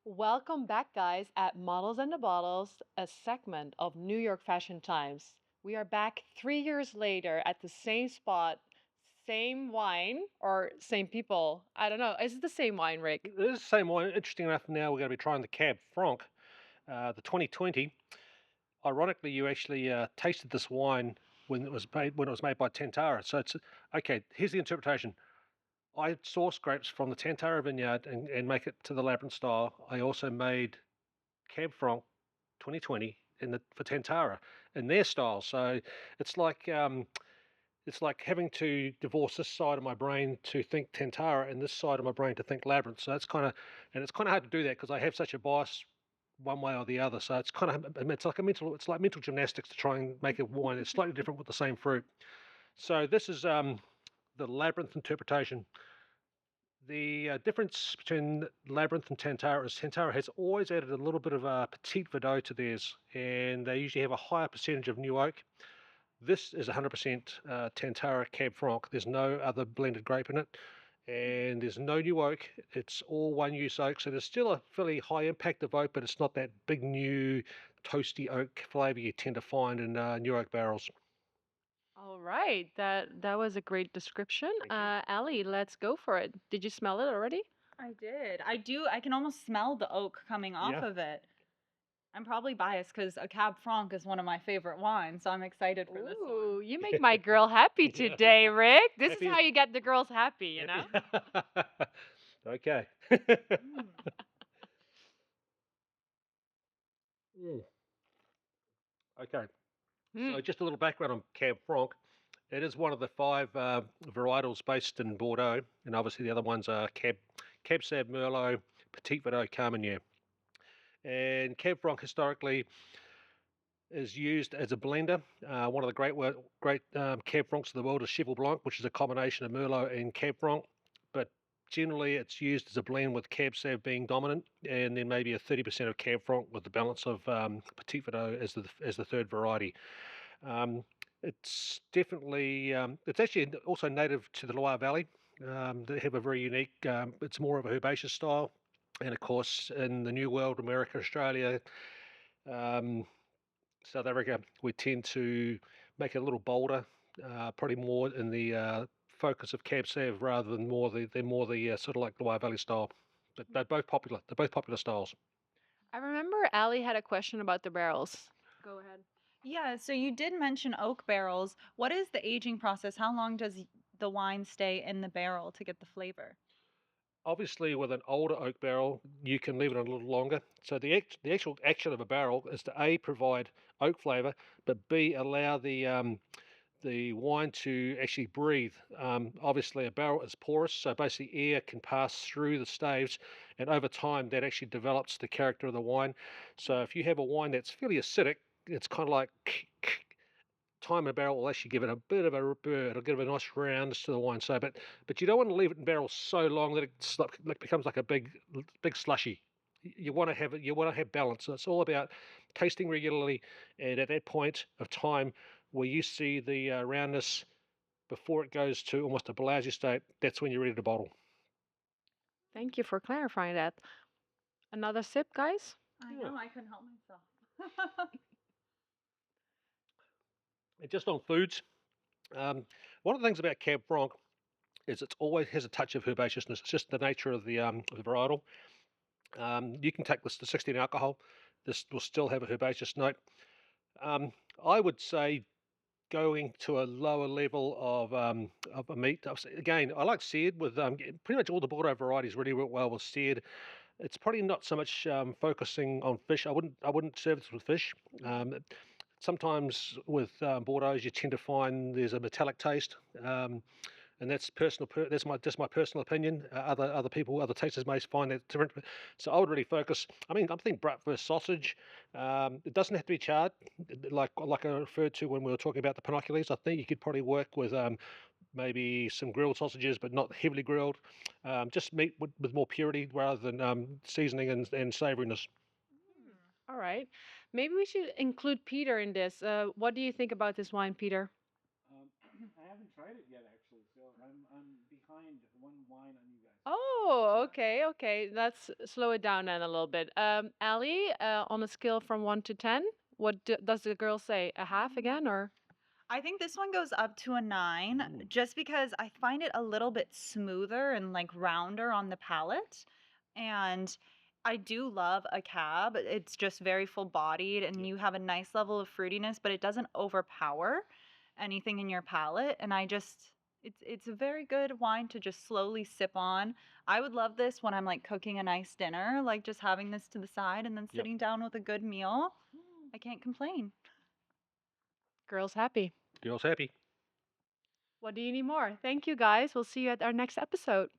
Welcome back, guys, at Models and the Bottles, a segment of New York Fashion Times. We are back 3 years later at the same spot, same wine, or same people. I don't know. Is it the same wine, Rick? It is the same one. Interesting enough, now we're going to be trying the Cab Franc, the 2020. Ironically, you actually tasted this wine when it was made by Tantara. So it's okay. Here's the interpretation. I source grapes from the Tantara vineyard and make it to the Labyrinth style. I also made Cab Franc 2020 for Tantara in their style. So it's like um, it's like having to divorce this side of my brain to think Tantara and this side of my brain to think Labyrinth. So it's kind of hard to do that because I have such a bias one way or the other. So it's like mental gymnastics to try and make a wine that's slightly different with the same fruit. So this is the Labyrinth interpretation. The difference between Labyrinth and Tantara is Tantara has always added a little bit of a petite Verdot to theirs, and they usually have a higher percentage of new oak. This is 100% Tantara Cab Franc. There's no other blended grape in it, and there's no new oak. It's all one use oak, so there's still a fairly high impact of oak, but it's not that big new toasty oak flavour you tend to find in new oak barrels. All right, that was a great description. Thank you. Ali, let's go for it. Did you smell it already? I did. I do. I can almost smell the oak coming off Yeah. of it. I'm probably biased because a Cab Franc is one of my favorite wines, so I'm excited for this one. Ooh, you make my girl happy Yeah. today, Rick. This is Happy. how you get the girls happy, you know? Happy. Okay. Mm. Mm. Okay. So Mm. just a little background on Cab Franc. It is one of the five varietals based in Bordeaux, and obviously the other ones are Cab Sav, Merlot, Petit Verdot, Carmenere. And Cab Franc historically is used as a blender. One of the great Cab Francs of the world is Cheval Blanc, which is a combination of Merlot and Cab Franc. But generally, it's used as a blend with Cab Sav being dominant, and then maybe a 30% of Cab Franc with the balance of Petit Verdot as the third variety. Um, it's actually also native to the Loire Valley. They have a very unique, it's more of a herbaceous style. And of course, in the New World, America, Australia, um, South Africa, we tend to make it a little bolder, probably more in the focus of Cab Sav rather than more the sort of like Loire Valley style. But they're both popular. They're both popular styles. I remember Ali had a question about the barrels. Go ahead. Yeah, so you did mention oak barrels. What is the aging process? How long does the wine stay in the barrel to get the flavor? Obviously, with an older oak barrel, you can leave it a little longer. So the actual action of a barrel is to A, provide oak flavour, but B, allow the wine to actually breathe. Obviously, a barrel is porous, so basically air can pass through the staves, and over time that actually develops the character of the wine. So if you have a wine that's fairly acidic, it's kind of like time in a barrel will actually give it a bit of a burr. It'll give it a nice roundness to the wine. So, but you don't want to leave it in barrel so long that it becomes like a big slushy. You want to have it. You want to have balance. So it's all about tasting regularly, and at that point of time where you see the roundness before it goes to almost a Bellagio state, that's when you're ready to bottle. Thank you for clarifying that. Another sip, guys? I Yeah. know, I couldn't help myself. And just on foods, one of the things about Cab Franc is it always has a touch of herbaceousness. It's just the nature of the varietal. You can take this to 16 alcohol. This will still have a herbaceous note. Um, I would say going to a lower level of a meat. Again, I like seared with pretty much all the Bordeaux varieties really work well with seared. It's probably not so much focusing on fish. I wouldn't serve this with fish. Um, Sometimes with Bordeaux's, you tend to find there's a metallic taste. And that's personal. That's my just my personal opinion. Other people, other tasters may find that different. So I would really focus. I mean, I'm thinking bratwurst sausage. It doesn't have to be charred, like I referred to when we were talking about the pinoculars. I think you could probably work with maybe some grilled sausages, but not heavily grilled. Just meat with more purity rather than seasoning and savouriness. All right. Maybe we should include Peter in this. What do you think about this wine, Peter? I haven't tried it yet, actually, so I'm behind one wine on you guys. Oh, okay, okay. Let's slow it down then a little bit. Ali, on a scale from 1 to 10, what does the girl say? A half again, or? I think this one goes up to a 9 Ooh. just because I find it a little bit smoother and like rounder on the palate. And I do love a cab. It's just very full bodied and Yep. you have a nice level of fruitiness, but it doesn't overpower anything in your palate. And it's a very good wine to just slowly sip on. I would love this when I'm like cooking a nice dinner, like just having this to the side and then Yep. sitting down with a good meal. I can't complain. Girl's happy. Girls happy. What do you need more? Thank you, guys. We'll see you at our next episode.